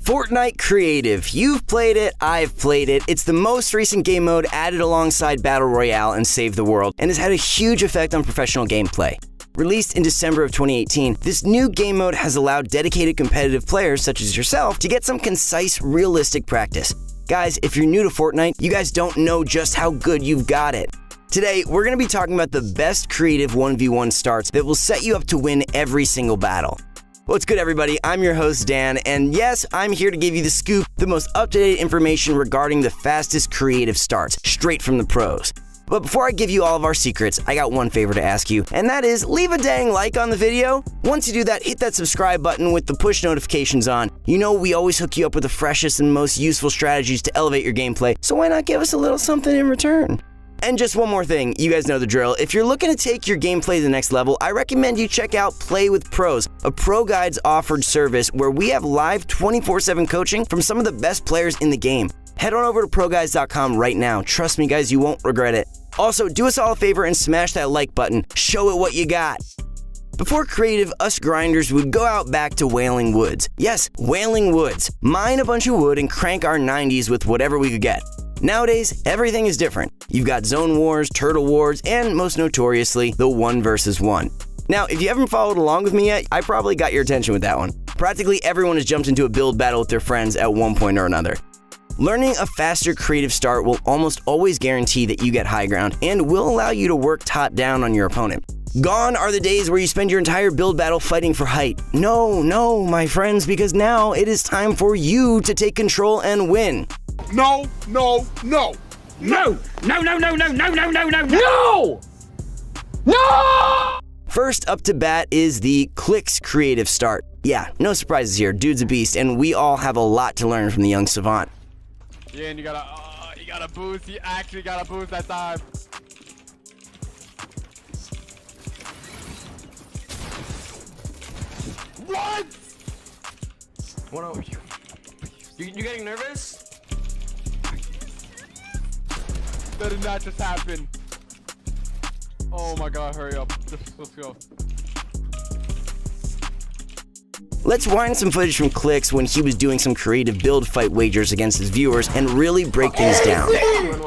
Fortnite Creative. You've played it, I've played it. It's the most recent game mode added alongside Battle Royale and Save the World, and has had a huge effect on professional gameplay. Released in December of 2018, this new game mode has allowed dedicated competitive players such as yourself to get some concise, realistic practice. Guys, if you're new to Fortnite, you guys don't know just how good you've got it. Today, we're going to be talking about the best creative 1v1 starts that will set you up to win every single battle. What's good, everybody? I'm your host, Dan, and yes, I'm here to give you the scoop, the most up-to-date information regarding the fastest creative starts, straight from the pros. But before I give you all of our secrets, I got one favor to ask you, and that is leave a dang like on the video. Once you do that, hit that subscribe button with the push notifications on. You know we always hook you up with the freshest and most useful strategies to elevate your gameplay, so why not give us a little something in return? And just one more thing, you guys know the drill. If you're looking to take your gameplay to the next level, I recommend you check out Play with Pros, a pro guides offered service where we have live 24/7 coaching from some of the best players in the game. Head on over to proguides.com right now. Trust me, guys, you won't regret it. Also, do us all a favor and smash that like button. Show it what you got. Before creative, us grinders would go out back to Wailing Woods. Yes, Wailing Woods. Mine a bunch of wood and crank our 90s with whatever we could get. Nowadays, everything is different. You've got zone wars, turtle wars, and most notoriously, the 1 versus 1. Now, if you haven't followed along with me yet, I probably got your attention with that one. Practically everyone has jumped into a build battle with their friends at one point or another. Learning a faster creative start will almost always guarantee that you get high ground and will allow you to work top down on your opponent. Gone are the days where you spend your entire build battle fighting for height. No, my friends, because now it is time for you to take control and win. No! First up to bat is the Clicks creative start. Yeah, no surprises here. Dude's a beast, and we all have a lot to learn from the young savant. Yeah, and you gotta boost. You actually gotta boost that time. What? What are you? You getting nervous? That did not just happen. Oh my god, hurry up. Let's go. Let's wind some footage from Clicks when he was doing some creative build fight wagers against his viewers and really break things down.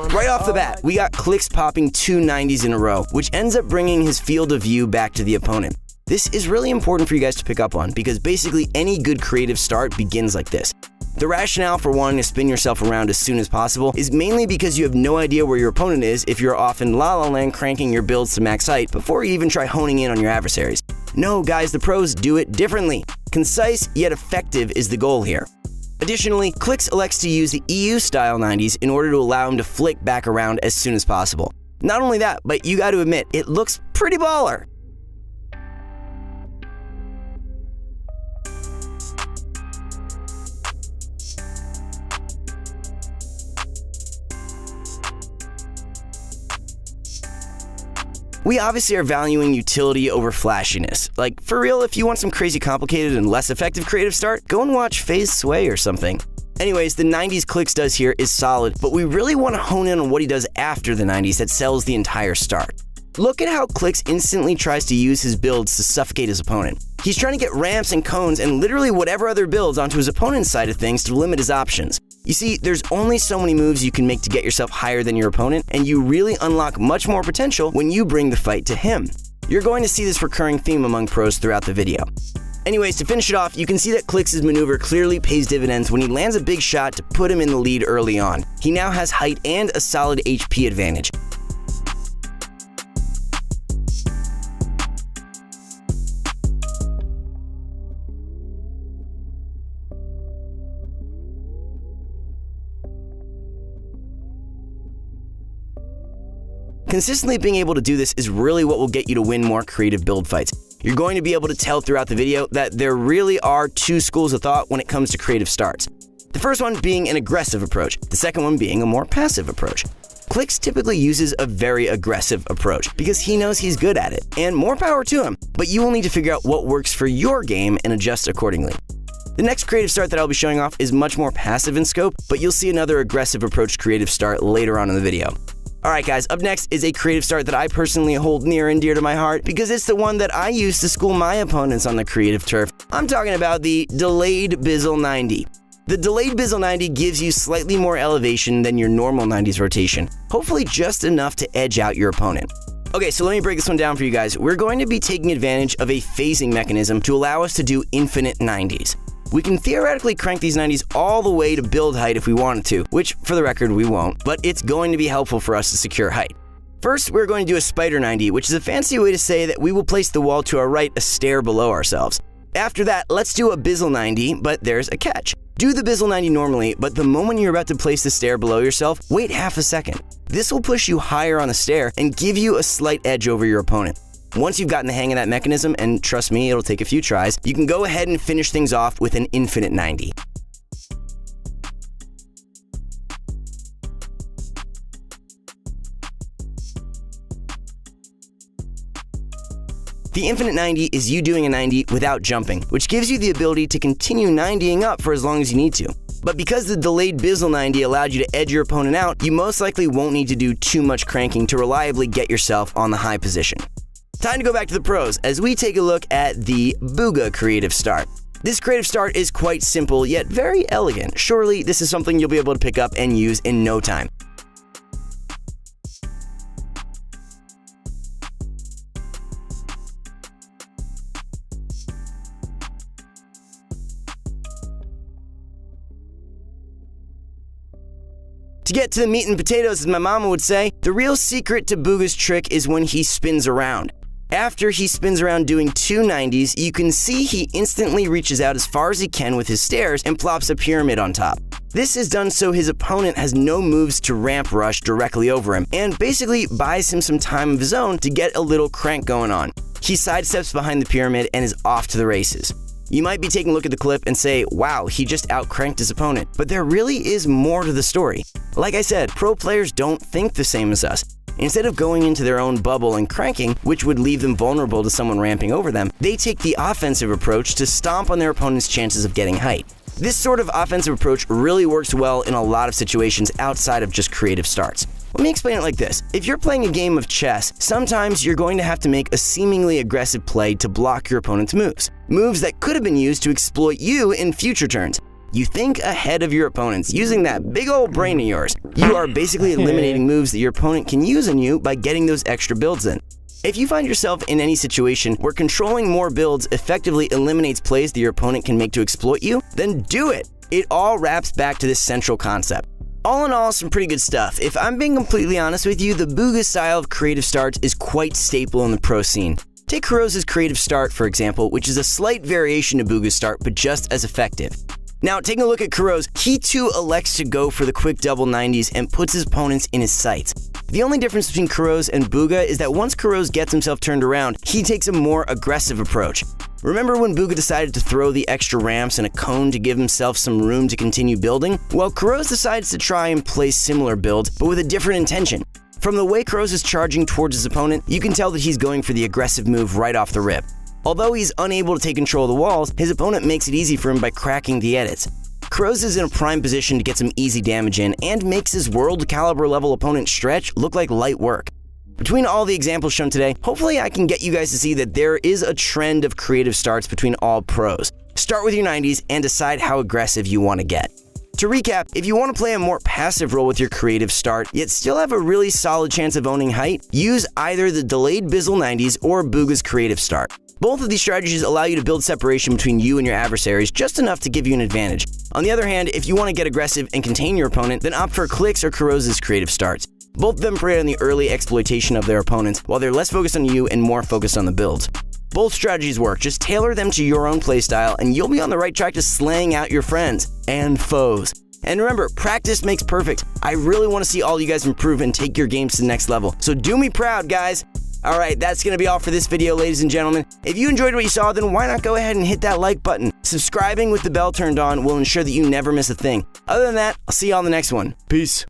Right off the bat, we got Clicks popping 2 90s in a row, which ends up bringing his field of view back to the opponent. This is really important for you guys to pick up on because basically any good creative start begins like this. The rationale for wanting to spin yourself around as soon as possible is mainly because you have no idea where your opponent is if you're off in La La Land cranking your builds to max height before you even try honing in on your adversaries. No, guys, the pros do it differently. Concise yet effective is the goal here. Additionally, Clicks elects to use the EU-style 90s in order to allow him to flick back around as soon as possible. Not only that, but you gotta admit, it looks pretty baller. We obviously are valuing utility over flashiness. Like, for real, if you want some crazy complicated and less effective creative start, go and watch FaZe Sway or something. Anyways, the 90s Clicks does here is solid, but we really want to hone in on what he does after the 90s that sells the entire start. Look at how Clicks instantly tries to use his builds to suffocate his opponent. He's trying to get ramps and cones and literally whatever other builds onto his opponent's side of things to limit his options. You see, there's only so many moves you can make to get yourself higher than your opponent, and you really unlock much more potential when you bring the fight to him. You're going to see this recurring theme among pros throughout the video. Anyways, to finish it off, you can see that Clicks' maneuver clearly pays dividends when he lands a big shot to put him in the lead early on. He now has height and a solid HP advantage. Consistently being able to do this is really what will get you to win more creative build fights. You're going to be able to tell throughout the video that there really are 2 schools of thought when it comes to creative starts. The first one being an aggressive approach, the second one being a more passive approach. Clicks typically uses a very aggressive approach because he knows he's good at it, and more power to him, but you will need to figure out what works for your game and adjust accordingly. The next creative start that I'll be showing off is much more passive in scope, but you'll see another aggressive approach creative start later on in the video. Alright guys, up next is a creative start that I personally hold near and dear to my heart because it's the one that I use to school my opponents on the creative turf. I'm talking about the delayed Bizzle 90. The delayed Bizzle 90 gives you slightly more elevation than your normal 90s rotation, hopefully just enough to edge out your opponent. Okay, so let me break this one down for you guys. We're going to be taking advantage of a phasing mechanism to allow us to do infinite 90s. We can theoretically crank these 90s all the way to build height if we wanted to, which for the record we won't, but it's going to be helpful for us to secure height. First, we're going to do a spider 90, which is a fancy way to say that we will place the wall to our right a stair below ourselves. After that, let's do a Bizzle 90, but there's a catch. Do the Bizzle 90 normally, but the moment you're about to place the stair below yourself, wait half a second. This will push you higher on the stair and give you a slight edge over your opponent. Once you've gotten the hang of that mechanism, and trust me, it'll take a few tries, you can go ahead and finish things off with an infinite 90. The infinite 90 is you doing a 90 without jumping, which gives you the ability to continue 90ing up for as long as you need to. But because the delayed Bizzle 90 allowed you to edge your opponent out, you most likely won't need to do too much cranking to reliably get yourself on the high position. Time to go back to the pros as we take a look at the Booga creative start. This creative start is quite simple yet very elegant. Surely this is something you'll be able to pick up and use in no time. To get to the meat and potatoes, as my mama would say, the real secret to Booga's trick is when he spins around. After he spins around doing two 90s, you can see he instantly reaches out as far as he can with his stairs and plops a pyramid on top. This is done so his opponent has no moves to ramp rush directly over him, and basically buys him some time of his own to get a little crank going on. He sidesteps behind the pyramid and is off to the races. You might be taking a look at the clip and say, wow, he just outcranked his opponent, but there really is more to the story. Like I said, pro players don't think the same as us. Instead of going into their own bubble and cranking, which would leave them vulnerable to someone ramping over them, they take the offensive approach to stomp on their opponent's chances of getting height. This sort of offensive approach really works well in a lot of situations outside of just creative starts. Let me explain it like this. If you're playing a game of chess, sometimes you're going to have to make a seemingly aggressive play to block your opponent's moves. Moves that could have been used to exploit you in future turns. You think ahead of your opponents using that big old brain of yours. You are basically eliminating moves that your opponent can use on you by getting those extra builds in. If you find yourself in any situation where controlling more builds effectively eliminates plays that your opponent can make to exploit you, then do it. It all wraps back to this central concept. All in all, some pretty good stuff. If I'm being completely honest with you, the Booga style of creative starts is quite staple in the pro scene. Take Kurosa's creative start, for example, which is a slight variation to Booga's start, but just as effective. Now, taking a look at Kuro's, he too elects to go for the quick double 90s and puts his opponents in his sights. The only difference between Kuro's and Booga is that once Kuro's gets himself turned around, he takes a more aggressive approach. Remember when Booga decided to throw the extra ramps and a cone to give himself some room to continue building? Well, Kuro's decides to try and play similar builds, but with a different intention. From the way Kuro's is charging towards his opponent, you can tell that he's going for the aggressive move right off the rip. Although he's unable to take control of the walls, his opponent makes it easy for him by cracking the edits. Kurosa is in a prime position to get some easy damage in and makes his world caliber level opponent Stretch look like light work. Between all the examples shown today, hopefully I can get you guys to see that there is a trend of creative starts between all pros. Start with your 90s and decide how aggressive you want to get. To recap, if you want to play a more passive role with your creative start, yet still have a really solid chance of owning height, use either the delayed Bizzle 90s or Booga's creative start. Both of these strategies allow you to build separation between you and your adversaries just enough to give you an advantage. On the other hand, if you want to get aggressive and contain your opponent, then opt for Click's or Kurosa's creative starts. Both of them prey on the early exploitation of their opponents, while they're less focused on you and more focused on the builds. Both strategies work, just tailor them to your own playstyle and you'll be on the right track to slaying out your friends and foes. And remember, practice makes perfect. I really want to see all you guys improve and take your games to the next level, so do me proud, guys! Alright, that's going to be all for this video, ladies and gentlemen. If you enjoyed what you saw, then why not go ahead and hit that like button? Subscribing with the bell turned on will ensure that you never miss a thing. Other than that, I'll see you on the next one. Peace.